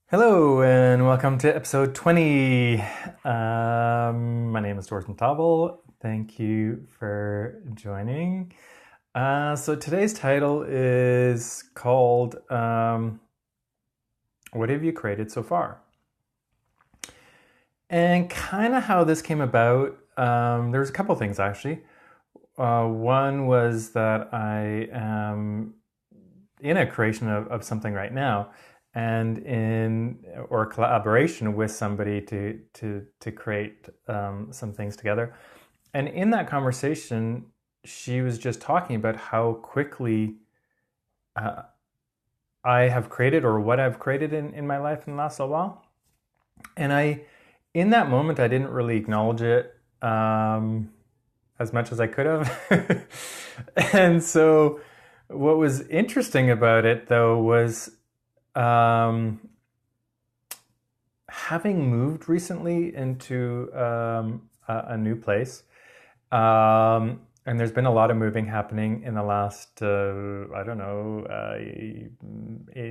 Hello and welcome to episode 20. My name is Thorsten Tobel. Thank you for joining. So today's title is called What Have You Created So Far? And kind of how this came about, there's a couple things actually. One was that I am in a creation of something right now and in or collaboration with somebody to create some things together. And in that conversation, she was just talking about how quickly uh, I have created or what I've created in my life in the last little while. And in that moment, I didn't really acknowledge it as much as I could have. And so, what was interesting about it, though, was um, having moved recently into a new place. And there's been a lot of moving happening in the last, I don't know,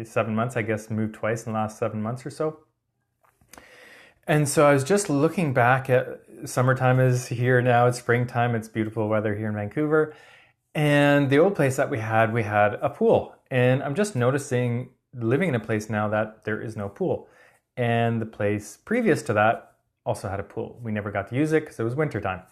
7 months, I guess, moved twice in the last 7 months or so. And so I was just looking back at summertime is here now, it's springtime, it's beautiful weather here in Vancouver. And the old place that we had a pool. And I'm just noticing living in a place now that there is no pool. And the place previous to that also had a pool. We never got to use it because it was wintertime.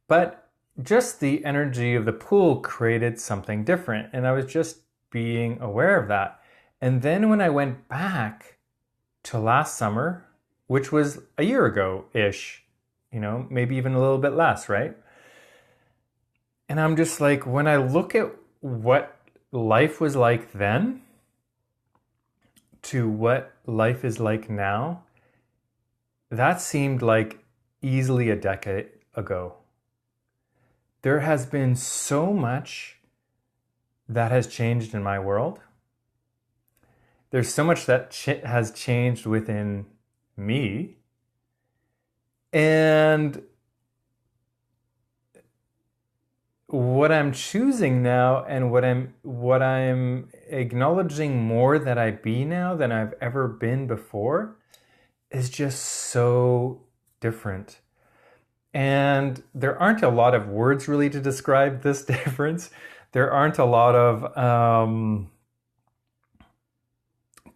But just the energy of the pool created something different. And I was just being aware of that. And then when I went back to last summer, which was a year ago ish, maybe even a little bit less, right? And I'm just like, when I look at what life was like then to what life is like now, that seemed like easily a decade ago. There has been so much that has changed in my world. There's so much that has changed within me. And what I'm choosing now and what I'm acknowledging more that I be now than I've ever been before is just so different. And there aren't a lot of words really to describe this difference. There aren't a lot of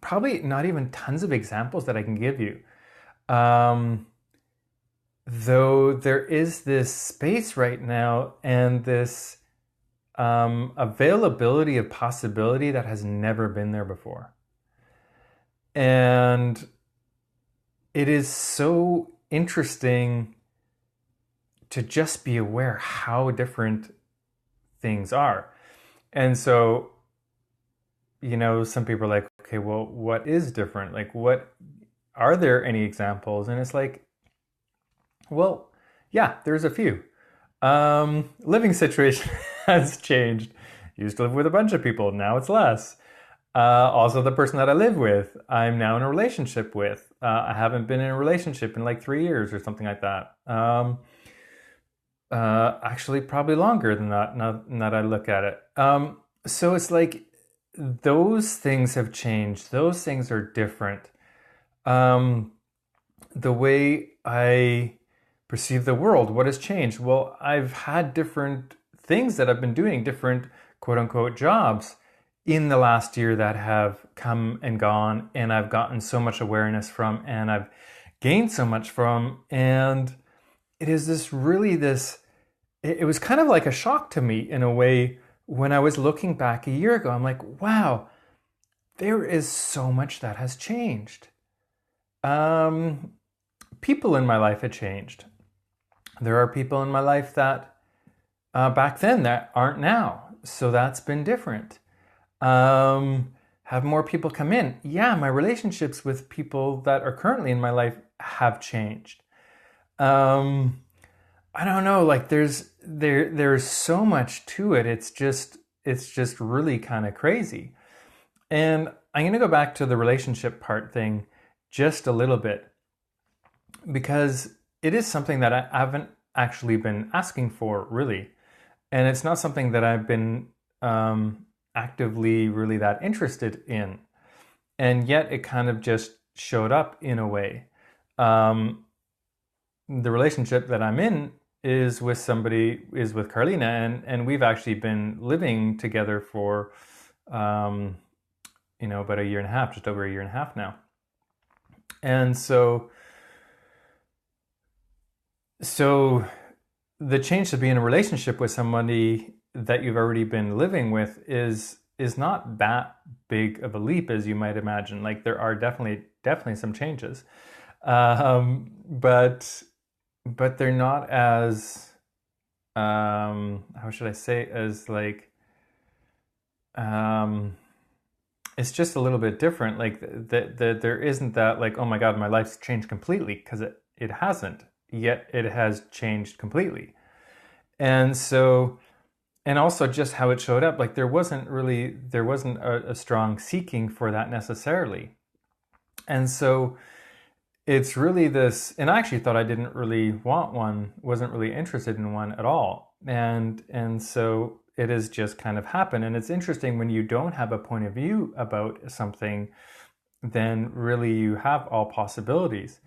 probably not even tons of examples that I can give you. Though there is this space right now and this availability of possibility that has never been there before. And it is so interesting to just be aware how different things are. And so, some people are like, okay, well, what is different? Like, are there any examples? And it's like, well, yeah, there's a few. Living situation has changed. Used to live with a bunch of people, now it's less. Also, the person that I live with, I'm now in a relationship with. I haven't been in a relationship in like 3 years or something like that. Actually, probably longer than that, now that I look at it. So it's like those things have changed. Those things are different. The way I perceive the world, what has changed? Well, I've had different things that I've been doing, different quote unquote jobs in the last year that have come and gone, and I've gotten so much awareness from, and I've gained so much from. And it is it was kind of like a shock to me in a way when I was looking back a year ago. I'm like, wow, there is so much that has changed. People in my life had changed. There are people in my life that back then that aren't now. So that's been different. Have more people come in. Yeah, my relationships with people that are currently in my life have changed. I don't know, like there's so much to it. It's just really kind of crazy. And I'm going to go back to the relationship part thing just a little bit because it is something that I haven't actually been asking for really. And it's not something that I've been actively really that interested in. And yet it kind of just showed up in a way. Um, the relationship that I'm in is with Carlina, and we've actually been living together for um, about a year and a half, just over a year and a half now. And so the change to be in a relationship with somebody that you've already been living with is not that big of a leap as you might imagine. Like, there are definitely some changes, but they're not as how should I say, as like um, it's just a little bit different. Like, there isn't that, like, oh my God, my life's changed completely, because it hasn't yet. It has changed completely. And so, and also just how it showed up, like, there wasn't a strong seeking for that necessarily. And so it's really this, and I actually thought I didn't really want one, wasn't really interested in one at all. And so it has just kind of happened. And it's interesting, when you don't have a point of view about something, then really you have all possibilities.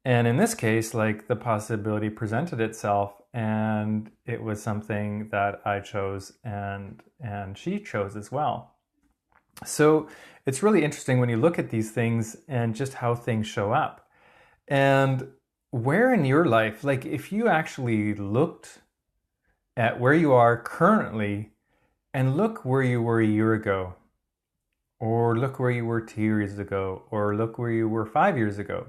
And in this case, like, the possibility presented itself, and it was something that I chose, and she chose as well. So it's really interesting when you look at these things and just how things show up. And where in your life, like, if you actually looked at where you are currently and look where you were a year ago, or look where you were 2 years ago, or look where you were 5 years ago,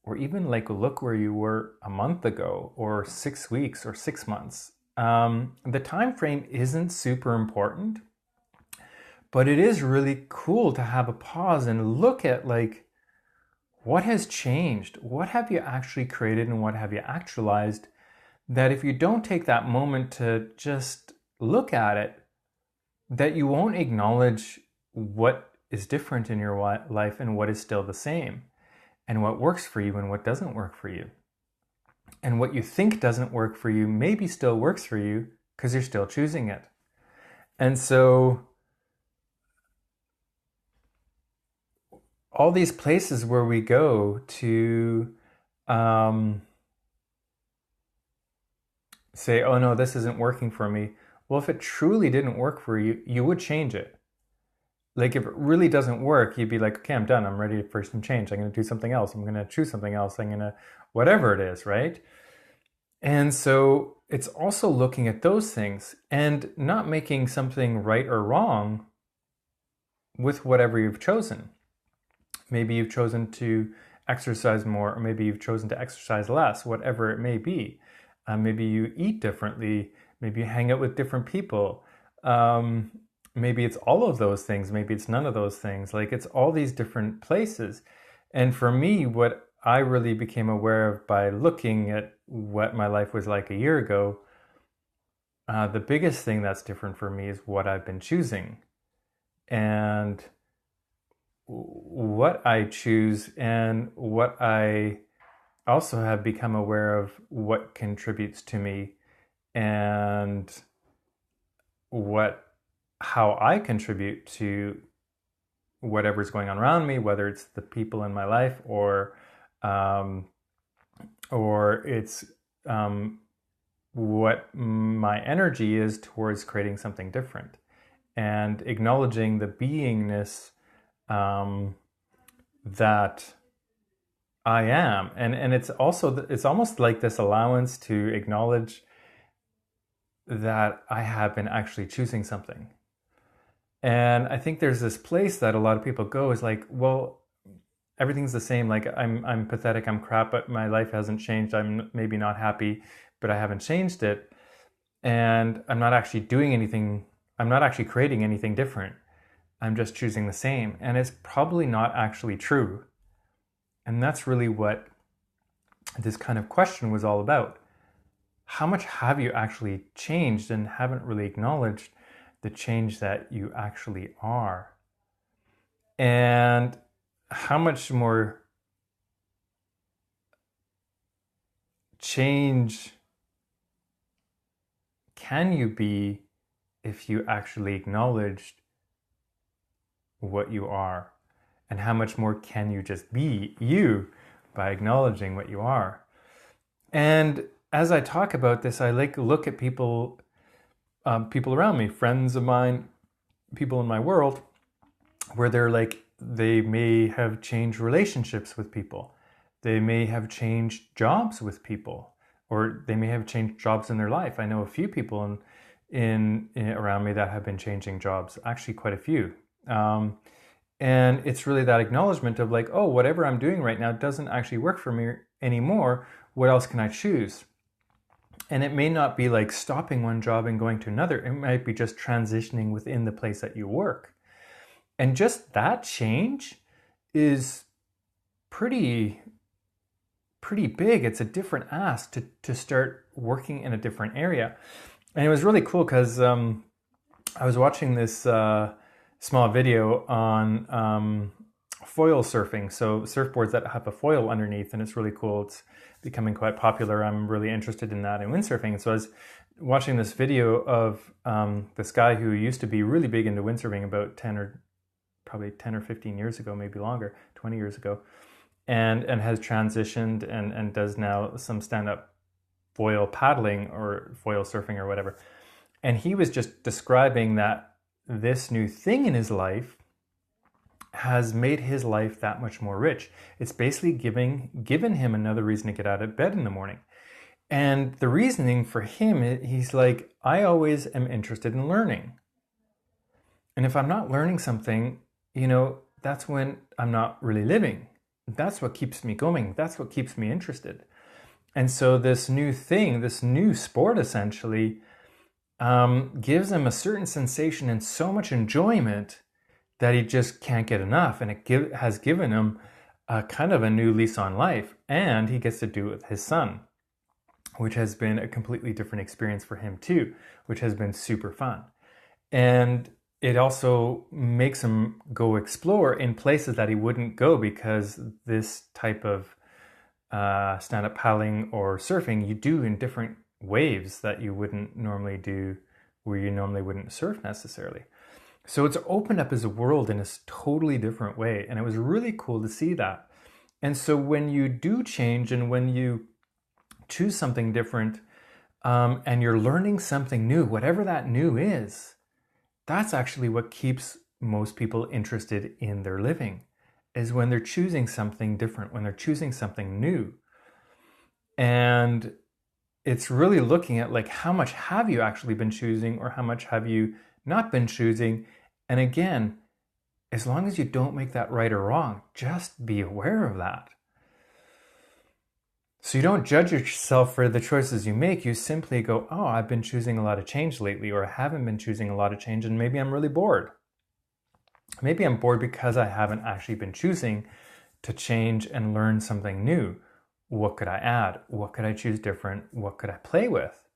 or even like look where you were a month ago, or 6 weeks, or 6 months. The time frame isn't super important, but it is really cool to have a pause and look at, like, what has changed? What have you actually created, and what have you actualized? That if you don't take that moment to just look at it, that you won't acknowledge what is different in your life, and what is still the same, and what works for you and what doesn't work for you. And what you think doesn't work for you maybe still works for you, because you're still choosing it. And so all these places where we go to say, oh no, this isn't working for me. Well, if it truly didn't work for you, you would change it. Like, if it really doesn't work, you'd be like, okay, I'm done. I'm ready for some change. I'm going to do something else. I'm going to choose something else. I'm going to, whatever it is, right? And so it's also looking at those things and not making something right or wrong with whatever you've chosen. Maybe you've chosen to exercise more, or maybe you've chosen to exercise less, whatever it may be. Maybe you eat differently. Maybe you hang out with different people. Maybe it's all of those things. Maybe it's none of those things. Like, it's all these different places. And for me, what I really became aware of by looking at what my life was like a year ago, the biggest thing that's different for me is what I've been choosing. And what I choose, and what I also have become aware of, what contributes to me, and how I contribute to whatever's going on around me, whether it's the people in my life, or it's what my energy is towards creating something different, and acknowledging the beingness that I am. And it's almost like this allowance to acknowledge that I have been actually choosing something. And I think there's this place that a lot of people go, is like, well, everything's the same. Like, I'm pathetic, I'm crap, but my life hasn't changed. I'm maybe not happy, but I haven't changed it. And I'm not actually doing anything. I'm not actually creating anything different. I'm just choosing the same. And it's probably not actually true. And that's really what this kind of question was all about. How much have you actually changed, and haven't really acknowledged the change that you actually are? And how much more change can you be if you actually acknowledged what you are? And how much more can you just be you by acknowledging what you are? And as I talk about this, I look at people around me, friends of mine, people in my world, where they may have changed relationships with people. They may have changed jobs with people, or they may have changed jobs in their life. I know a few people in around me that have been changing jobs, actually quite a few. And it's really that acknowledgement of like, oh, whatever I'm doing right now doesn't actually work for me anymore. What else can I choose? And it may not be like stopping one job and going to another. It might be just transitioning within the place that you work. And just that change is pretty big. It's a different ask to start working in a different area. And it was really cool because I was watching this small video on foil surfing. So surfboards that have a foil underneath, and it's really cool. It's becoming quite popular. I'm really interested in that in windsurfing. So I was watching this video of this guy who used to be really big into windsurfing about 10 or 15 years ago, maybe longer, 20 years ago, and has transitioned and does now some stand-up foil paddling or foil surfing or whatever. And he was just describing that this new thing in his life has made his life that much more rich. It's basically given him another reason to get out of bed in the morning. And the reasoning for him, he's like, I always am interested in learning. And if I'm not learning something, that's when I'm not really living. That's what keeps me going. That's what keeps me interested. And so this new thing, this new sport essentially, gives him a certain sensation and so much enjoyment that he just can't get enough. And it has given him a kind of a new lease on life. And he gets to do it with his son, which has been a completely different experience for him too, which has been super fun. And it also makes him go explore in places that he wouldn't go, because this type of stand-up paddling or surfing you do in different waves that you wouldn't normally do, where you normally wouldn't surf necessarily. So it's opened up his world in a totally different way, and it was really cool to see that. And so when you do change and when you choose something different, and you're learning something new, whatever that new is, that's actually what keeps most people interested in their living, is when they're choosing something different, when they're choosing something new. And it's really looking at like, how much have you actually been choosing, or how much have you not been choosing? And again, as long as you don't make that right or wrong, just be aware of that. So you don't judge yourself for the choices you make. You simply go, oh, I've been choosing a lot of change lately, or I haven't been choosing a lot of change, and maybe I'm really bored. Maybe I'm bored because I haven't actually been choosing to change and learn something new. What could I add? What could I choose different? What could I play with?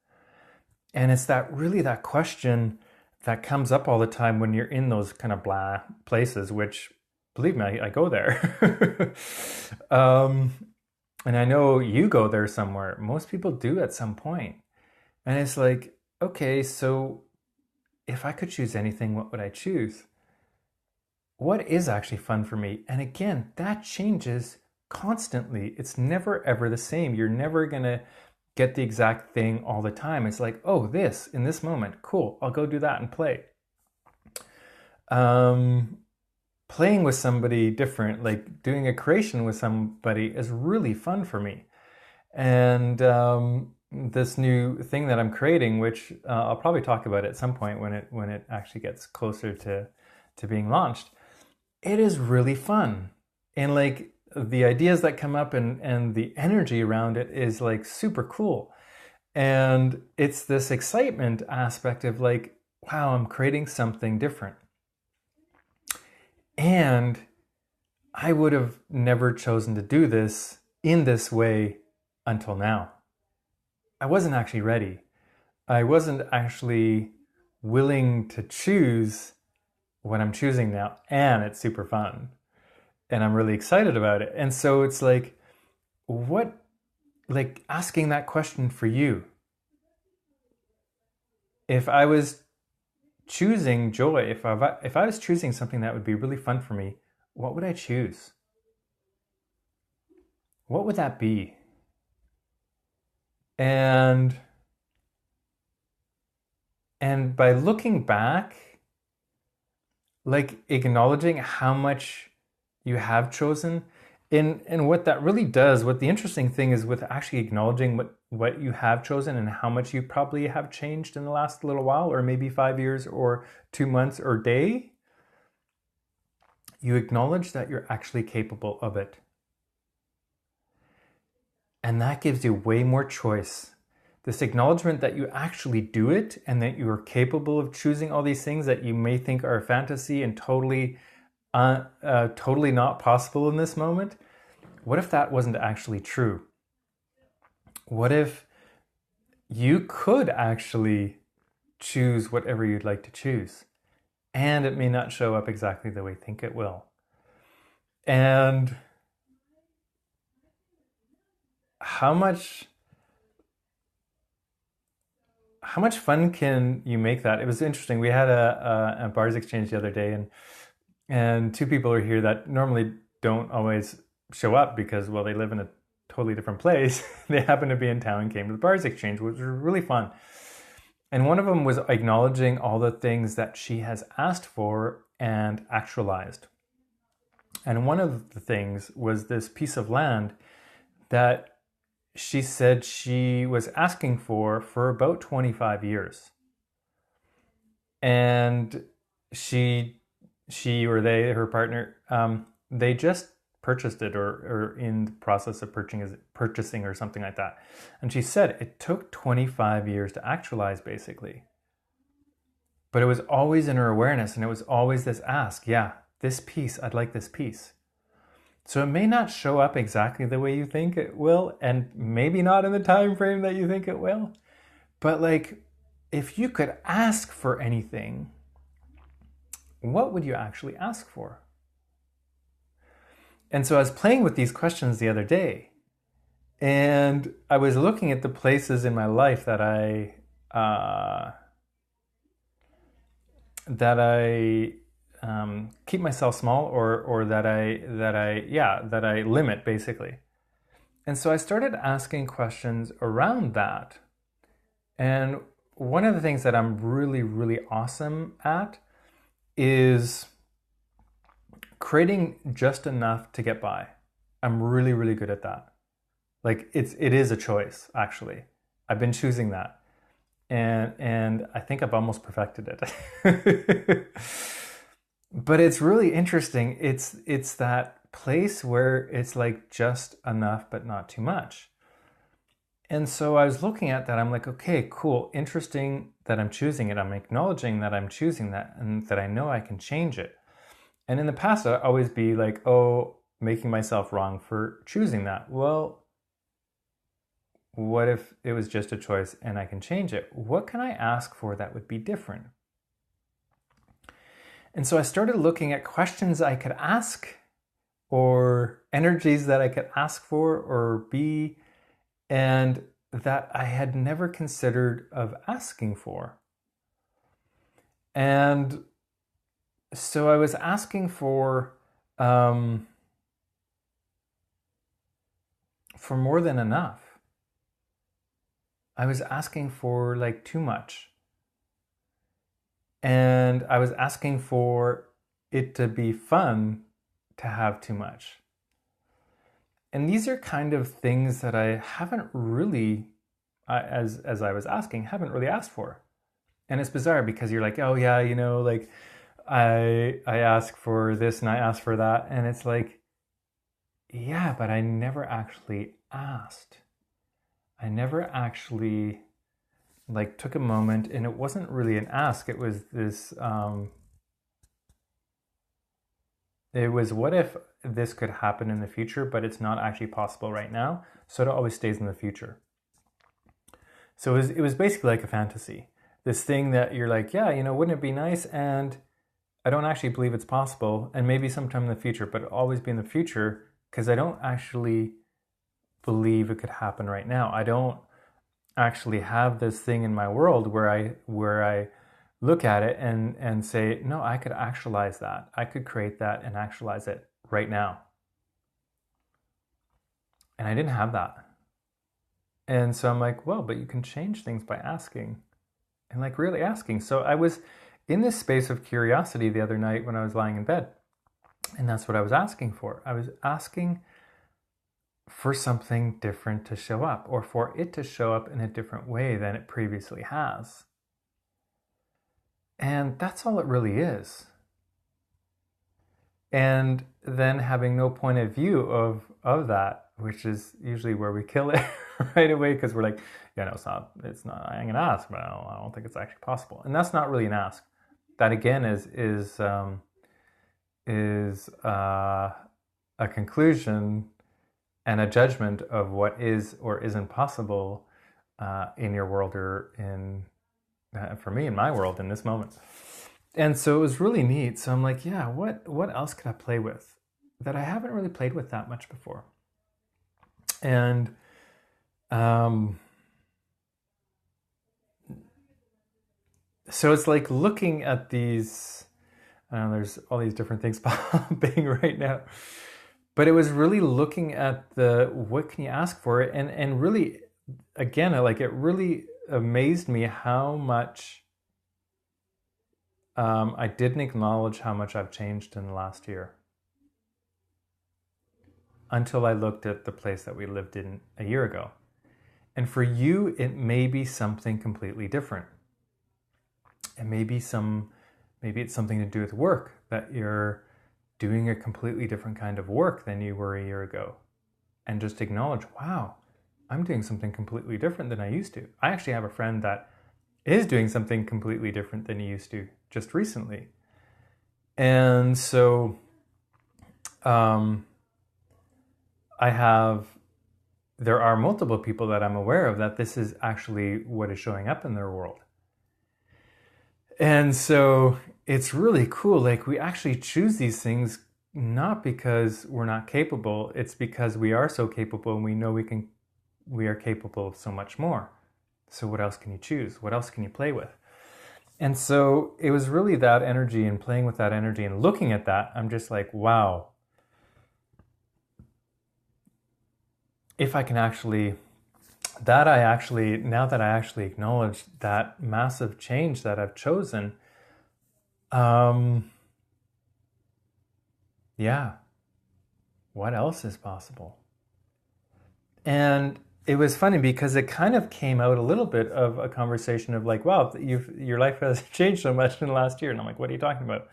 And it's that question that comes up all the time when you're in those kind of blah places, which, believe me, I go there. And I know you go there somewhere. Most people do at some point. And it's like, okay, so if I could choose anything, what would I choose? What is actually fun for me? And again, that changes constantly. It's never ever the same. You're never gonna get the exact thing all the time. It's like, oh, this in this moment, cool, I'll go do that and play. Playing with somebody different, like doing a creation with somebody, is really fun for me. And this new thing that I'm creating, which I'll probably talk about at some point when it actually gets closer to being launched, it is really fun. And like the ideas that come up and the energy around it is like super cool. And it's this excitement aspect of like, wow, I'm creating something different. And I would have never chosen to do this in this way until now. I wasn't actually ready. I wasn't actually willing to choose what I'm choosing now, and it's super fun. And I'm really excited about it. And so it's like, asking that question for you. If I was choosing joy, if I was choosing something that would be really fun for me, what would I choose? What would that be? And by looking back, like acknowledging how much you have chosen, and what that really does, what the interesting thing is with actually acknowledging what you have chosen and how much you probably have changed in the last little while, or maybe 5 years or 2 months or day, you acknowledge that you're actually capable of it. And that gives you way more choice. This acknowledgement that you actually do it and that you are capable of choosing all these things that you may think are a fantasy and totally not possible in this moment. What if that wasn't actually true? What if you could actually choose whatever you'd like to choose, and it may not show up exactly the way you think it will? And how much fun can you make that? It was interesting. We had a bars exchange the other day, and two people are here that normally don't always show up because, well, they live in a totally different place. They happened to be in town and came to the bars exchange, which was really fun. And one of them was acknowledging all the things that she has asked for and actualized. And one of the things was this piece of land that she said she was asking for about 25 years. And she or they, her partner, they just purchased it or in the process of purchasing or something like that. And she said it took 25 years to actualize, basically. But it was always in her awareness, and it was always this ask, yeah, this piece, I'd like this piece. So it may not show up exactly the way you think it will, and maybe not in the time frame that you think it will. But like, if you could ask for anything, what would you actually ask for? And so I was playing with these questions the other day, and I was looking at the places in my life that I keep myself small, or that I limit, basically. And so I started asking questions around that. And one of the things that I'm really, really awesome at is creating just enough to get by. I'm really, really good at that. Like it is a choice, actually. I've been choosing that. And I think I've almost perfected it. But it's really interesting. It's that place where it's like just enough but not too much. And so I was looking at that. I'm like, okay, cool, interesting that I'm choosing it. I'm acknowledging that I'm choosing that and that I know I can change it. And in the past, I'd always be like, oh, making myself wrong for choosing that. Well, what if it was just a choice and I can change it? What can I ask for that would be different? And so I started looking at questions I could ask, or energies that I could ask for or be, and that I had never considered of asking for. And so I was asking for more than enough. I was asking for like too much. And I was asking for it to be fun to have too much. And these are kind of things that I haven't really, as I was asking, haven't really asked for. And it's bizarre because you're like, oh yeah, you know, like I ask for this and I ask for that. And it's like, yeah, but I never actually asked. I never actually like took a moment, and it wasn't really an ask. It was this, it was, what if this could happen in the future, but it's not actually possible right now. So it always stays in the future. So it was basically like a fantasy. This thing that you're like, yeah, you know, wouldn't it be nice? And I don't actually believe it's possible, and maybe sometime in the future, but it'll always be in the future because I don't actually believe it could happen right now. I don't actually have this thing in my world where I look at it and say, no, I could actualize that. I could create that and actualize it. right now. And I didn't have that. And so I'm like, well, but you can change things by asking and like really asking. So I was in this space of curiosity the other night when I was lying in bed. And that's what I was asking for. I was asking for something different to show up, or for it to show up in a different way than it previously has. And that's all it really is. And then having no point of view of that, which is usually where we kill it right away, because we're like, yeah, no, it's not, I'm going to ask, but I don't think it's actually possible. And that's not really an ask. That again is a conclusion and a judgment of what is or isn't possible in your world, or in, for me, in my world in this moment. And so it was really neat. So I'm like, yeah, what else could I play with that I haven't really played with that much before? And so it's like looking at these, I don't know, there's all these different things popping right now. But it was really looking at what can you ask for? And really, again, it really amazed me how much I didn't acknowledge how much I've changed in the last year, until I looked at the place that we lived in a year ago. And for you, it may be something completely different. And maybe it's something to do with work, that you're doing a completely different kind of work than you were a year ago. And just acknowledge, wow, I'm doing something completely different than I used to. I actually have a friend that is doing something completely different than he used to just recently. And so there are multiple people that I'm aware of that this is actually what is showing up in their world. And so it's really cool. Like, we actually choose these things not because we're not capable. It's because we are so capable, and we know we are capable of so much more. So what else can you choose? What else can you play with? And so it was really that energy, and playing with that energy and looking at that. I'm just like, wow. If I can actually, now that I actually acknowledge that massive change that I've chosen, yeah, what else is possible? And it was funny because it kind of came out a little bit of a conversation of like, wow, your life has changed so much in the last year. And I'm like, what are you talking about?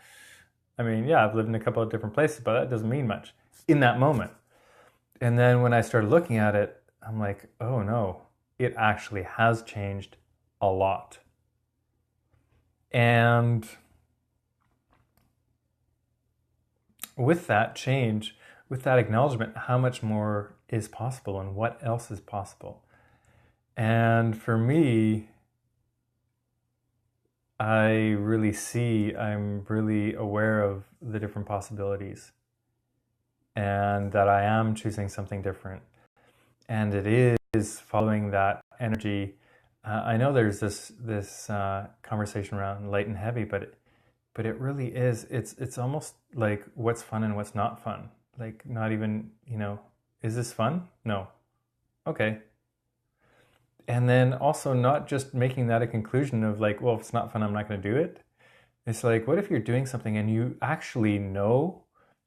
I mean, yeah, I've lived in a couple of different places, but that doesn't mean much in that moment. And then when I started looking at it, I'm like, oh no, it actually has changed a lot. And with that change, with that acknowledgement, how much more is possible and what else is possible? And for me, I'm really aware of the different possibilities, and that I am choosing something different. And it is following that energy. I know there's this conversation around light and heavy, but it really is. It's almost like what's fun and what's not fun. Like, not even, is this fun? No. Okay. And then also not just making that a conclusion of like, well, if it's not fun, I'm not going to do it. It's like, what if you're doing something and you actually know,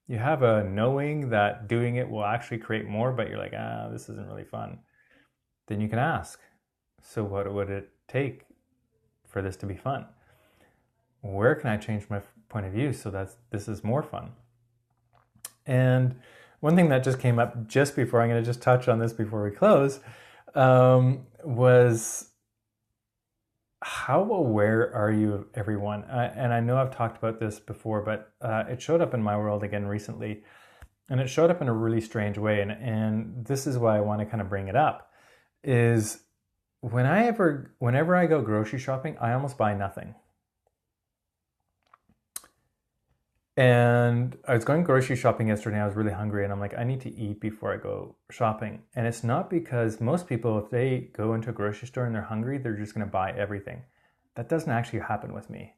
you have a knowing that doing it will actually create more, but you're like, this isn't really fun. Then you can ask, so what would it take for this to be fun? Where can I change my point of view so that this is more fun? And one thing that just came up just before, I'm going to just touch on this before we close, was how aware are you of everyone? And I know I've talked about this before, but it showed up in my world again recently, and it showed up in a really strange way. And this is why I want to kind of bring it up, is whenever I go grocery shopping, I almost buy nothing. And I was going grocery shopping yesterday, and I was really hungry, and I'm like, I need to eat before I go shopping. And it's not because most people, if they go into a grocery store and they're hungry, they're just going to buy everything. That doesn't actually happen with me.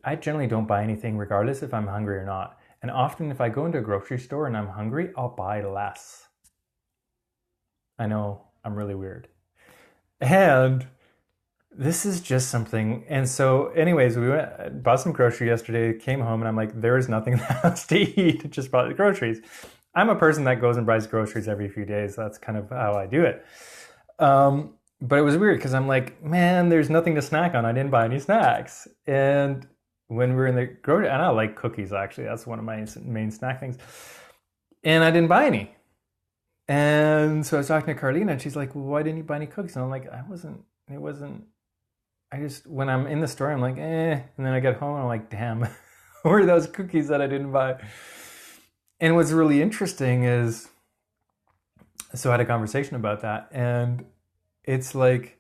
I generally don't buy anything regardless if I'm hungry or not. And often if I go into a grocery store and I'm hungry, I'll buy less. I know I'm really weird. And this is just something. And so anyways, we bought some grocery yesterday, came home, and I'm like, there is nothing in the house to eat. Just bought the groceries. I'm a person that goes and buys groceries every few days. That's kind of how I do it. But it was weird because I'm like, man, there's nothing to snack on. I didn't buy any snacks. And when we were in the grocery, and I like cookies actually. That's one of my main snack things. And I didn't buy any. And so I was talking to Carlina, and she's like, well, why didn't you buy any cookies? And I'm like, it wasn't, I just, when I'm in the store, I'm like, eh. And then I get home and I'm like, damn, where are those cookies that I didn't buy? And what's really interesting is, so I had a conversation about that, and it's like,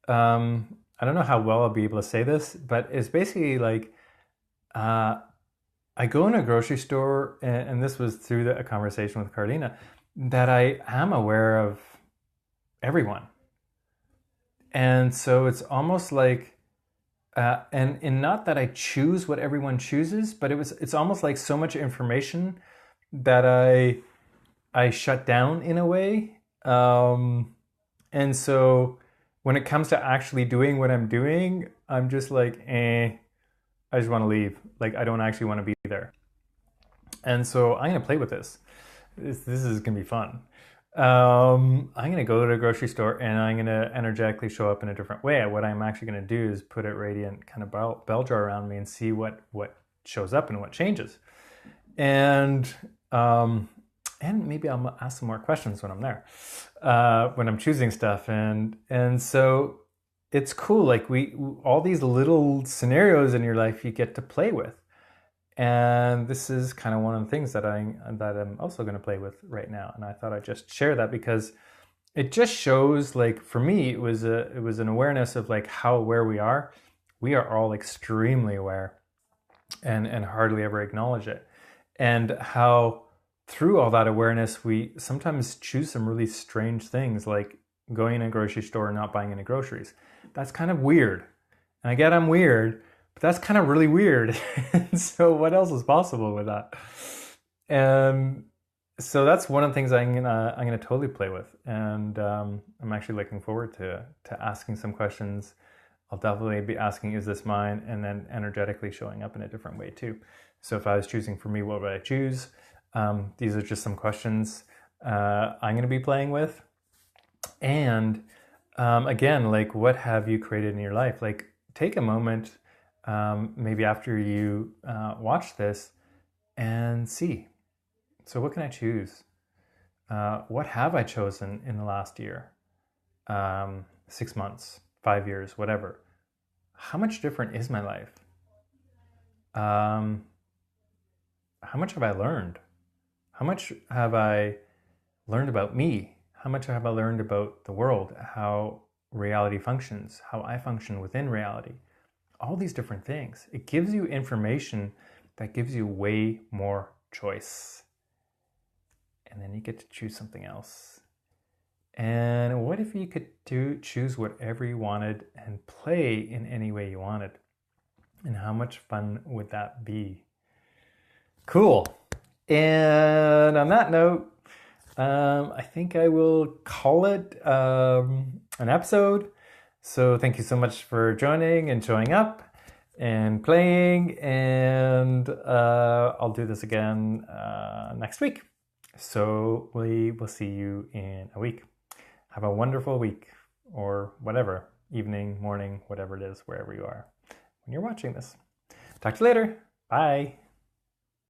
I don't know how well I'll be able to say this, but it's basically like, I go in a grocery store, and this was through a conversation with Carlina, that I am aware of everyone. And so it's almost like, and not that I choose what everyone chooses, but it's almost like so much information that I shut down in a way. And so when it comes to actually doing what I'm doing, I'm just like, I just want to leave. Like, I don't actually want to be there. And so I'm going to play with this. This is going to be fun. I'm going to go to the grocery store and I'm going to energetically show up in a different way. What I'm actually going to do is put a radiant kind of bell jar around me and see what shows up and what changes. And maybe I'll ask some more questions when I'm there, when I'm choosing stuff. And so it's cool. Like all these little scenarios in your life you get to play with. And this is kind of one of the things that I'm also going to play with right now. And I thought I'd just share that because it just shows, like, for me, it was an awareness of like how aware we are. We are all extremely aware and hardly ever acknowledge it. And how through all that awareness, we sometimes choose some really strange things, like going in a grocery store and not buying any groceries. That's kind of weird. And I get I'm weird, but that's kind of really weird. So what else is possible with that? And so that's one of the things I'm gonna totally play with. And I'm actually looking forward to asking some questions. I'll definitely be asking, is this mine? And then energetically showing up in a different way too. So if I was choosing for me, what would I choose? These are just some questions I'm going to be playing with. And again, like, what have you created in your life? Like, take a moment, maybe after you watch this, and see. So what can I choose? What have I chosen in the last year? 6 months, 5 years, whatever. How much different is my life? How much have I learned? How much have I learned about me? How much have I learned about the world, how reality functions, how I function within reality? All these different things. It gives you information that gives you way more choice. And then you get to choose something else. And what if you could choose whatever you wanted and play in any way you wanted? And how much fun would that be? Cool. And on that note, I think I will call it an episode. So thank you so much for joining and showing up and playing. And I'll do this again next week. So we will see you in a week. Have a wonderful week, or whatever, evening, morning, whatever it is, wherever you are when you're watching this. Talk to you later. Bye.